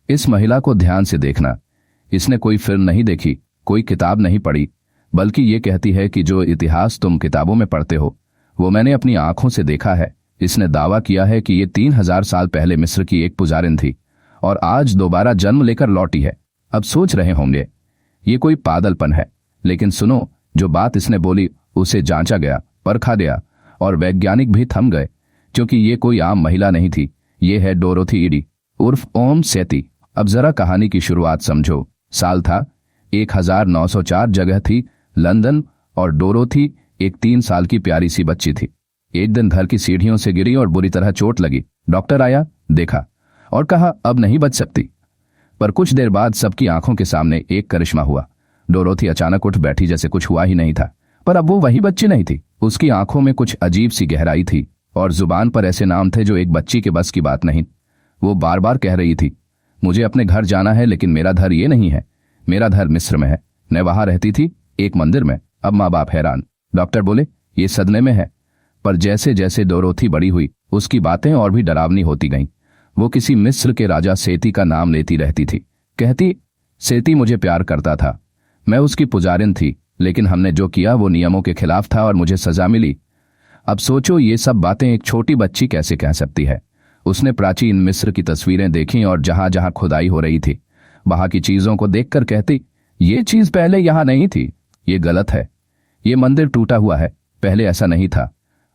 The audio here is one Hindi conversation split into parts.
इस महिला को ध्यान से देखना। इसने कोई फिल्म नहीं देखी, कोई किताब नहीं पढ़ी, बल्कि ये कहती है कि जो इतिहास तुम किताबों में पढ़ते हो वो मैंने अपनी आंखों से देखा है। इसने दावा किया है कि ये 3000 साल पहले मिस्र की एक पुजारिन थी और आज दोबारा जन्म लेकर लौटी है। अब सोच रहे होंगे ये कोई पागलपन है, लेकिन सुनो, जो बात इसने बोली उसे जांचा गया, परखा गया और वैज्ञानिक भी थम गए, क्योंकि ये कोई आम महिला नहीं थी। ये है डोरोथी ईडी उर्फ ओम सेती। अब जरा कहानी की शुरुआत समझो। साल था 1904, जगह थी लंदन और डोरोथी एक 3 साल की प्यारी सी बच्ची थी। एक दिन घर की सीढ़ियों से गिरी और बुरी तरह चोट लगी। डॉक्टर आया, देखा और कहा अब नहीं बच सकती। पर कुछ देर बाद सबकी आंखों के सामने एक करिश्मा हुआ। डोरोथी अचानक उठ बैठी जैसे कुछ हुआ ही नहीं था। पर अब वो वही बच्ची नहीं थी। उसकी आंखों में कुछ अजीब सी गहराई थी और जुबान पर ऐसे नाम थे जो एक बच्ची के बस की बात नहीं। वो बार बार कह रही थी, मुझे अपने घर जाना है, लेकिन मेरा घर ये नहीं है, मेरा घर मिस्र में है। मैं वहां रहती थी, एक मंदिर में। अब माँ बाप हैरान। डॉक्टर बोले ये सदमे में है। पर जैसे जैसे डोरोथी बड़ी हुई उसकी बातें और भी डरावनी होती गईं। वो किसी मिस्र के राजा सेती का नाम लेती रहती थी। कहती, सेती मुझे प्यार करता था, मैं उसकी पुजारिन थी, लेकिन हमने जो किया वो नियमों के खिलाफ था और मुझे सजा मिली। अब सोचो ये सब बातें एक छोटी बच्ची कैसे कह सकती है। उसने प्राचीन मिस्र की तस्वीरें देखीं और जहां जहां खुदाई हो रही थी वहां की चीजों को देखकर कहती, ये चीज पहले यहां नहीं थी, ये गलत है, ये मंदिर टूटा हुआ है, पहले ऐसा नहीं था।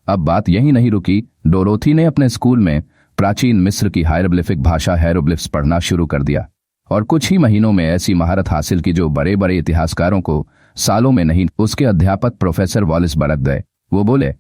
अब बात यही नहीं रुकी। डोरोथी ने अपने स्कूल में प्राचीन मिस्र की हायरोग्लिफिक भाषा हेरोग्लिफ्स पढ़ना शुरू कर दिया और कुछ ही महीनों में ऐसी महारत हासिल की जो बड़े बड़े इतिहासकारों को सालों में नहीं। उसके अध्यापक प्रोफेसर वॉलिस बरक गए। वो बोले,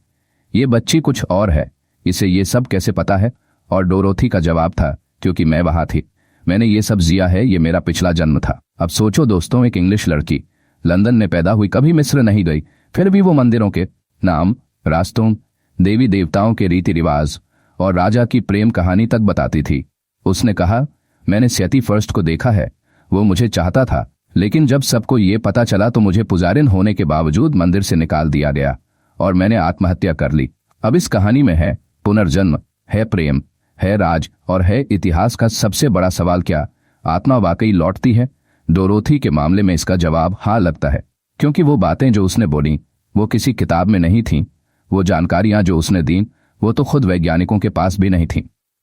ये बच्ची कुछ और है, इसे ये सब कैसे पता है? और डोरोथी का जवाब था, क्योंकि मैं वहां थी, मैंने ये सब जिया है, ये मेरा पिछला जन्म था। अब सोचो दोस्तों, एक इंग्लिश लड़की लंदन में पैदा हुई, कभी मिस्र नहीं गई, फिर भी वो मंदिरों के नाम, रास्तों, देवी देवताओं के रीति रिवाज और राजा की प्रेम कहानी तक बताती थी। उसने कहा, मैंने सेती फर्स्ट को देखा है, वो मुझे चाहता था, लेकिन जब सबको ये पता चला तो मुझे पुजारिन होने के बावजूद मंदिर से निकाल दिया गया और मैंने आत्महत्या कर ली। अब इस कहानी में है पुनर्जन्म, है प्रेम, है राज और है इतिहास का सबसे बड़ा सवाल, क्या आत्मा वाकई लौटती है? डोरोथी के मामले में इसका जवाब हाँ लगता है, क्योंकि वो बातें जो उसने बोली वो किसी किताब में नहीं थीं। वो जानकारियां जो उसने दी वो तो खुद वैज्ञानिकों के पास भी नहीं थीं।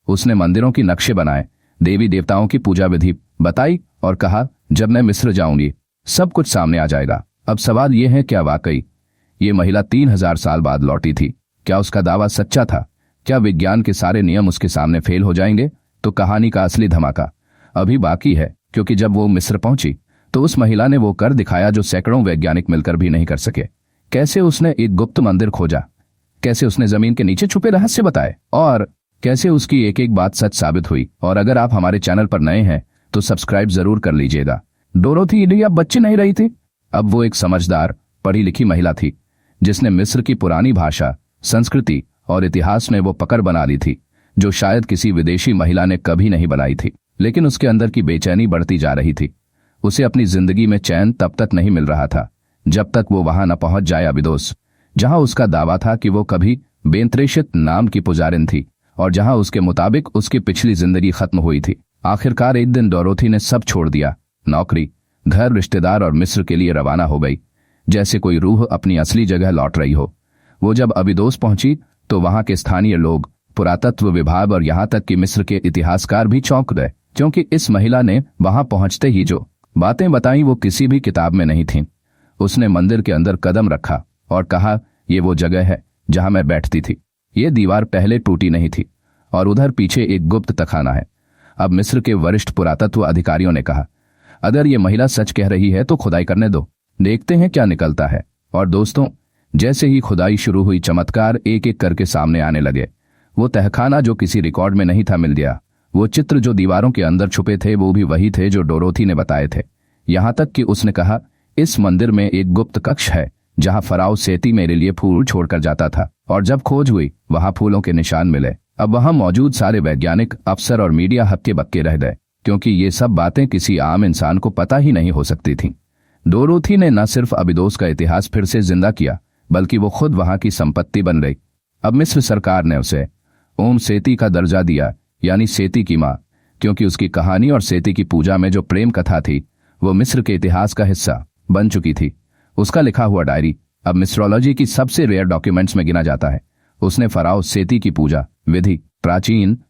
उसने मंदिरों की नक्शे बनाए, देवी देवताओं की पूजा विधि बताई और कहा, जब मैं मिस्र जाऊंगी सब कुछ सामने आ जाएगा। अब सवाल यह है, क्या वाकई ये महिला 3000 साल बाद लौटी थी? क्या उसका दावा सच्चा था? क्या विज्ञान के सारे नियम उसके सामने फेल हो जाएंगे? तो कहानी का असली धमाका अभी बाकी है, क्योंकि जब वो मिस्र पहुंची तो उस महिला ने वो कर दिखाया जो सैकड़ों वैज्ञानिक मिलकर भी नहीं कर सके। कैसे उसने एक गुप्त मंदिर खोजा, कैसे उसने जमीन के नीचे छुपे रहस्य बताए और कैसे उसकी एक एक बात सच साबित हुई। और अगर आप हमारे चैनल पर नए हैं तो सब्सक्राइब जरूर कर लीजिएगा। डोरोथी ईडी अब बच्ची नहीं रही थी, अब वो एक समझदार, पढ़ी लिखी महिला थी जिसने मिस्र की पुरानी भाषा, संस्कृति और इतिहास में वो पकड़ बना ली थी जो शायद किसी विदेशी महिला ने कभी नहीं बनाई थी। लेकिन उसके अंदर की बेचैनी बढ़ती जा रही थी। उसे अपनी जिंदगी में चैन तब तक नहीं मिल रहा था जब तक वो वहां न पहुंच जाए अबिदोस, जहां उसका दावा था कि वो कभी बेंत्रेशित नाम की पुजारिन थी और जहां उसके मुताबिक उसकी पिछली जिंदगी खत्म हुई थी। आखिरकार एक दिन डोरोथी ने सब छोड़ दिया, नौकरी, घर, रिश्तेदार और मिस्र के लिए रवाना हो गई, जैसे कोई रूह अपनी असली जगह लौट रही हो। वो जब अबिदोस पहुंची तो वहां के स्थानीय लोग, पुरातत्व विभाग और यहां तक कि मिस्र के इतिहासकार भी चौंक गए, क्योंकि इस महिला ने वहां पहुंचते ही जो बातें बताई वो किसी भी किताब में नहीं थीं। उसने मंदिर के अंदर कदम रखा और कहा, ये वो जगह है जहां मैं बैठती थी। ये दीवार पहले टूटी नहीं थी और उधर पीछे एक गुप्त तखाना है। अब मिस्र के वरिष्ठ पुरातत्व अधिकारियों ने कहा, अगर ये महिला सच कह रही है तो खुदाई करने दो, देखते हैं क्या निकलता है। और दोस्तों, जैसे ही खुदाई शुरू हुई चमत्कार एक एक करके सामने आने लगे। वो तहखाना जो किसी रिकॉर्ड में नहीं था मिल गया। वो चित्र जो दीवारों के अंदर छुपे थे वो भी वही थे जो डोरोथी ने बताए थे। यहां तक कि उसने कहा, इस मंदिर में एक गुप्त कक्ष है जहां फराओ सेती मेरे लिए फूल छोड़कर जाता था और जब खोज हुई वहां फूलों के निशान मिले। अब वहां मौजूद सारे वैज्ञानिक, अफसर और मीडिया हक्के बक्के रह गए, क्योंकि ये सब बातें किसी आम इंसान को पता ही नहीं हो सकती थीं। डोरोथी ने न सिर्फ अबिदोस का इतिहास फिर से जिंदा किया, बल्कि वो खुद वहां की संपत्ति बन गई। अब मिस्र सरकार ने उसे ओम सेती का दर्जा दिया, यानी सेती की मां। क्योंकि उसकी कहानी और सेती की पूजा में जो प्रेम कथा थी वो मिस्र के इतिहास का हिस्सा बन चुकी थी। उसका लिखा हुआ डायरी अब मिस्रोलॉजी की सबसे रेयर डॉक्यूमेंट्स में गिना जाता है। उसने फराओ सेती की पूजा विधि प्राचीन